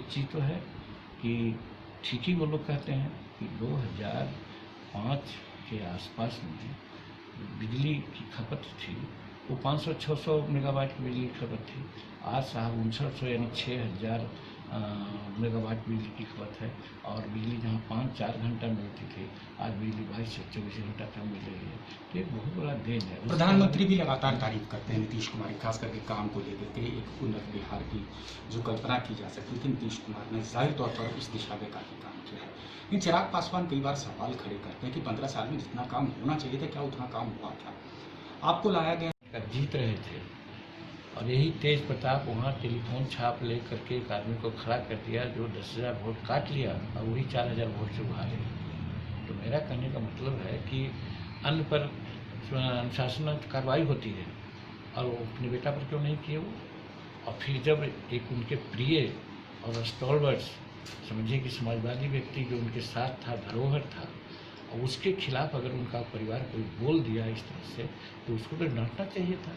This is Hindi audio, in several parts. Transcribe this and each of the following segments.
एक चीज़ तो है कि ठीक ही वो लोग कहते हैं कि 2005 के आसपास में बिजली की खपत थी वो 500-600 मेगावाट की बिजली की खपत थी। आज साहब 5900 यानी 6000 मेगावाट बिजली की खपत है। और बिजली जहाँ 5-4 घंटा मिलती थी आज बिजली 22 से 24 घंटा तक मिल रही है। तो एक बहुत बड़ा देन है। प्रधानमंत्री भी लगातार तारीफ करते हैं नीतीश कुमार की, खास करके काम को लेकर के एक उन्नत बिहार की जो कल्पना की जा सकती थी नीतीश कुमार ने जाहिर तौर पर उस दिशा में काफ़ी काम किया है। लेकिन चिराग पासवान कई बार सवाल खड़े करते हैं कि 15 साल में जितना काम होना चाहिए था क्या उतना काम हुआ था? आपको लाया गया, जीत रहे थे और यही तेज प्रताप वहाँ टेलीफोन छाप ले करके एक आदमी को खड़ा कर दिया जो 10,000 वोट काट लिया और वही 4,000 वोट से हारे। तो मेरा कहने का मतलब है कि अन्य पर अनुशासनात्मक कार्रवाई होती है और वो अपने बेटा पर क्यों नहीं किए वो। और फिर जब एक उनके प्रिय और स्टॉलवर्ड्स समझिए कि समाजवादी व्यक्ति जो उनके साथ था, धरोहर था, और उसके खिलाफ अगर उनका परिवार कोई बोल दिया इस तरह से तो उसको तो डांटना चाहिए था।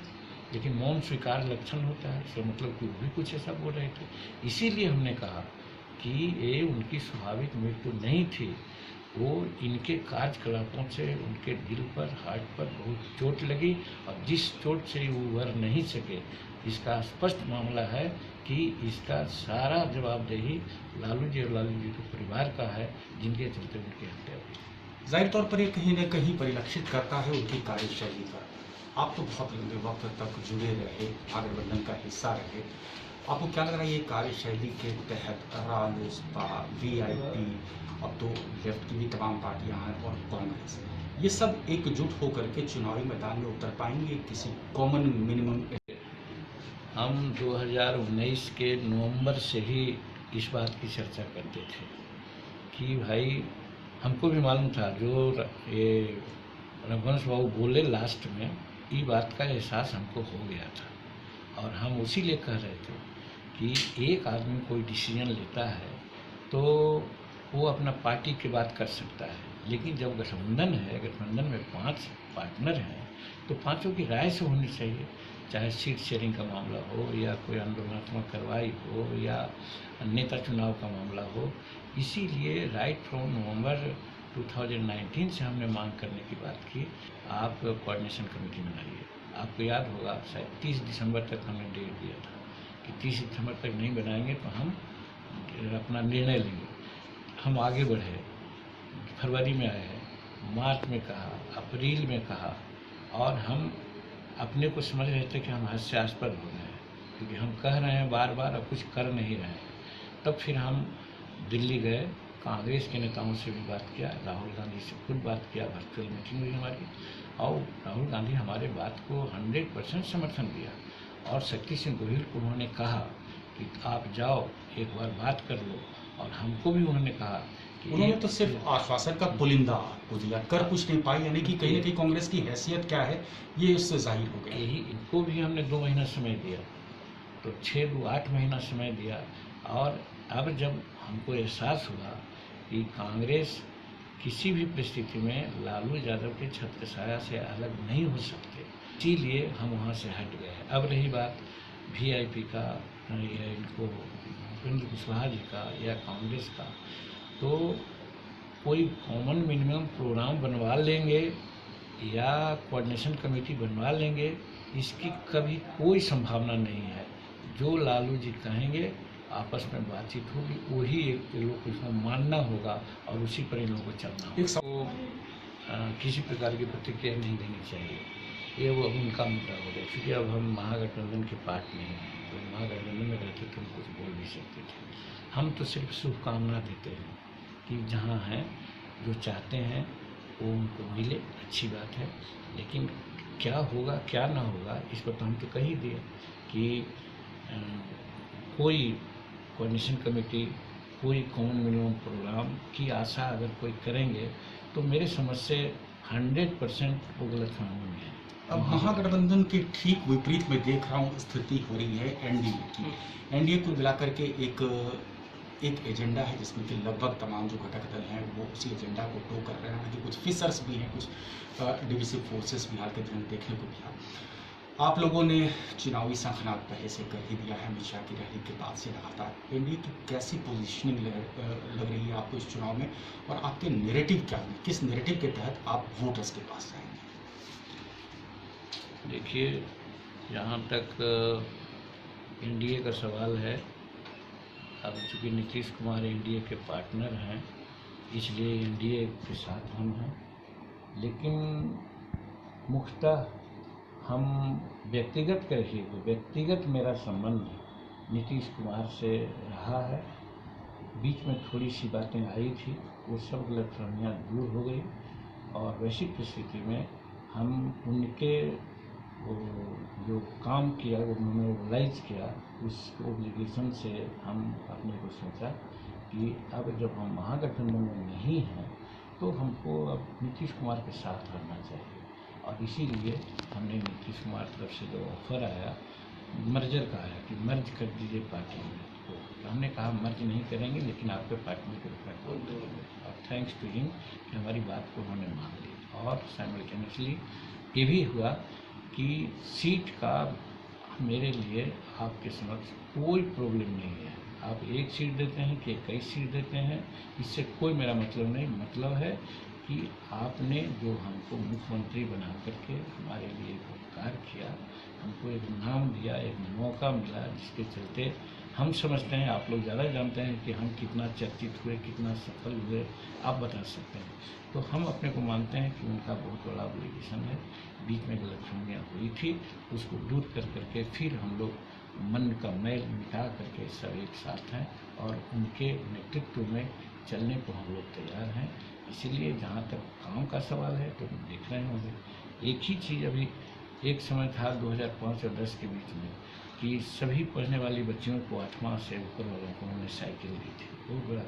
लेकिन मौन स्वीकार लक्षण होता है, इसका मतलब कि वो भी कुछ ऐसा बोल रहे थे। इसीलिए हमने कहा कि ये उनकी स्वाभाविक मृत्यु नहीं थी, वो इनके कार्यकलापों से उनके दिल पर, हार्ट पर बहुत चोट लगी और जिस चोट से वो उभर नहीं सके इसका स्पष्ट मामला है कि इसका सारा जवाबदेही लालू जी और लालू जी के परिवार का है जिनके चलते उनकी हत्या हुई। जाहिर तौर पर ये कहीं न कहीं परिलक्षित करता है उनकी कार्यशैली पर। आप तो बहुत लंबे वक्त तक जुड़े रहे, महागठबंधन का हिस्सा रहे। आपको क्या लग रहा है ये कार्यशैली के तहत रालोसपा, वीआईपी, अब तो लेफ्ट की भी तमाम पार्टियां हैं और कांग्रेस, ये सब एकजुट होकर के चुनावी मैदान में उतर पाएंगे किसी कॉमन मिनिमम? हम 2019 के नवंबर से ही इस बात की चर्चा करते थे कि भाई हमको भी मालूम था जो ये रघुवंश बाबू बोले लास्ट में, ये बात का एहसास हमको हो गया था और हम उसी लिए कह रहे थे कि एक आदमी कोई डिसीजन लेता है तो वो अपना पार्टी की बात कर सकता है, लेकिन जब गठबंधन है, गठबंधन में 5 पार्टनर हैं तो पांचों की राय से होनी चाहिए, चाहे सीट शेयरिंग का मामला हो या कोई आंदोलनात्मक कार्रवाई हो या नेता चुनाव का मामला हो। इसीलिए राइट फ्रॉम नवंबर 2019 से हमने मांग करने की बात की, आप कोऑर्डिनेशन कमेटी बनाइए। आपको याद होगा शायद 30 दिसंबर तक हमने डेट दिया था कि 30 दिसंबर तक नहीं बनाएंगे तो हम अपना निर्णय लेंगे। हम आगे बढ़े, फरवरी में आए, मार्च में कहा, अप्रैल में कहा और हम अपने को समझ रहे थे कि हम हास्यास्पद हो रहे हैं क्योंकि हम कह रहे हैं बार बार और कुछ कर नहीं रहे हैं। तब फिर हम दिल्ली गए, कांग्रेस के नेताओं से भी बात किया, राहुल गांधी से खुद बात किया, वर्चुअल मीटिंग हुई हमारी और राहुल गांधी हमारे बात को 100% समर्थन दिया और शक्ति सिंह गोहिल को उन्होंने कहा कि आप जाओ एक बार बात कर लो। और हमको भी उन्होंने कहा कि उन्होंने तो सिर्फ आश्वासन का पुलिंदा आपको दिया, कर कुछ नहीं पाई, यानी कि कहीं न कहीं कांग्रेस की हैसियत क्या है ये इससे जाहिर हो गया। यही इनको भी हमने 2 महीना समय दिया तो 8 महीना समय दिया। और अब जब हमको एहसास हुआ कि कांग्रेस किसी भी परिस्थिति में लालू यादव के छत्रछाया से अलग नहीं हो सकते, इसीलिए हम वहाँ से हट गए। अब रही बात वीआईपी का या इनको उपेंद्र कुशवाहा जी का या कांग्रेस का, तो कोई कॉमन मिनिमम प्रोग्राम बनवा लेंगे या कोऑर्डिनेशन कमेटी बनवा लेंगे, इसकी कभी कोई संभावना नहीं है। जो लालू जी कहेंगे आपस में बातचीत होगी, वही एक लोग को इसमें मानना होगा और उसी पर इन लोगों को चलना होगा। तो किसी प्रकार की प्रतिक्रिया नहीं देनी चाहिए, ये वो अब उनका मुद्दा हो गया क्योंकि अब हम महागठबंधन के पार्ट नहीं हैं। तो महागठबंधन में रहते तो हम कुछ बोल भी सकते थे। हम तो सिर्फ शुभकामना देते हैं कि जहाँ हैं जो चाहते हैं वो उनको मिले, अच्छी बात है। लेकिन क्या होगा क्या ना होगा इस पर तो हम तो कह ही दिए कि कोई कोऑर्डिनेशन कमेटी, कोई कॉमन मिनिमम प्रोग्राम की आशा अगर कोई करेंगे तो मेरे समझ से 100% वो गलतफहमी में है। अब महागठबंधन के ठीक विपरीत में देख रहा हूँ स्थिति हो रही है एनडीए की। एनडीए को मिलाकर के एक एजेंडा है जिसमें कि लगभग तमाम जो घटक दल हैं वो उसी एजेंडा को टो कर रहे हैं। हालांकि कुछ फिशर्स भी हैं, कुछ डिविसिव फोर्सेस भी हाल के दिनों देखने को मिला। आप लोगों ने चुनावी शंखनाद पहले से कर ही दिया है। अमित शाह की रैली के बाद से लगातार एनडीए की कैसी पोजीशनिंग लग रही है आपको इस चुनाव में, और आपके नैरेटिव क्या है, किस नैरेटिव के तहत आप वोटर्स के पास जाएंगे? देखिए, जहाँ तक एनडीए का सवाल है, अब चूँकि नीतीश कुमार एनडीए के पार्टनर हैं, इसलिए एनडीए के साथ हम हैं। लेकिन मुख्यतः हम व्यक्तिगत मेरा संबंध नीतीश कुमार से रहा है। बीच में थोड़ी सी बातें आई थी, वो सब गलतफहमियाँ दूर हो गई, और वैसी परिस्थिति में हम उनके वो जो काम किया, वो मोनोलाइज किया, उस ओब्लिगेशन से हम अपने को सोचा कि अब जब हम महागठबंधन में नहीं हैं तो हमको अब नीतीश कुमार के साथ रहना चाहिए। और इसीलिए हमने नीतीश कुमार तरफ से जो ऑफ़र आया मर्जर का आया कि मर्ज कर दीजिए पार्टी में, तो हमने कहा मर्ज नहीं करेंगे, लेकिन आपके पार्टी में रिप्रेजेंट करेंगे। और थैंक्स टू हिम कि हमारी बात को उन्होंने मान ली। और साइमल्टेनियसली ये भी हुआ कि सीट का मेरे लिए आपके समक्ष कोई प्रॉब्लम नहीं है। आप एक सीट देते हैं कि कई सीट देते हैं, इससे कोई मेरा मतलब नहीं। मतलब है कि आपने जो हमको मुख्यमंत्री बना करके हमारे लिए एक उपकार किया, हमको एक नाम दिया, एक मौका मिला, जिसके चलते हम समझते हैं, आप लोग ज़्यादा जानते हैं कि हम कितना चर्चित हुए, कितना सफल हुए, आप बता सकते हैं। तो हम अपने को मानते हैं कि उनका बहुत बड़ा ऑब्लिगेशन है। बीच में गलतफहमियाँ हुई थी, उसको दूर कर करके फिर हम लोग मन का मैल मिटा करके सब एक साथ हैं, और उनके नेतृत्व में चलने को हम लोग तैयार हैं। इसीलिए जहाँ तक काम का सवाल है तो देख रहे होंगे, एक ही चीज़ अभी एक समय था 2005 और 10 के बीच में कि सभी पढ़ने वाली बच्चियों को 8वां से ऊपर वालों को उन्होंने साइकिल दी थी। बहुत बड़ा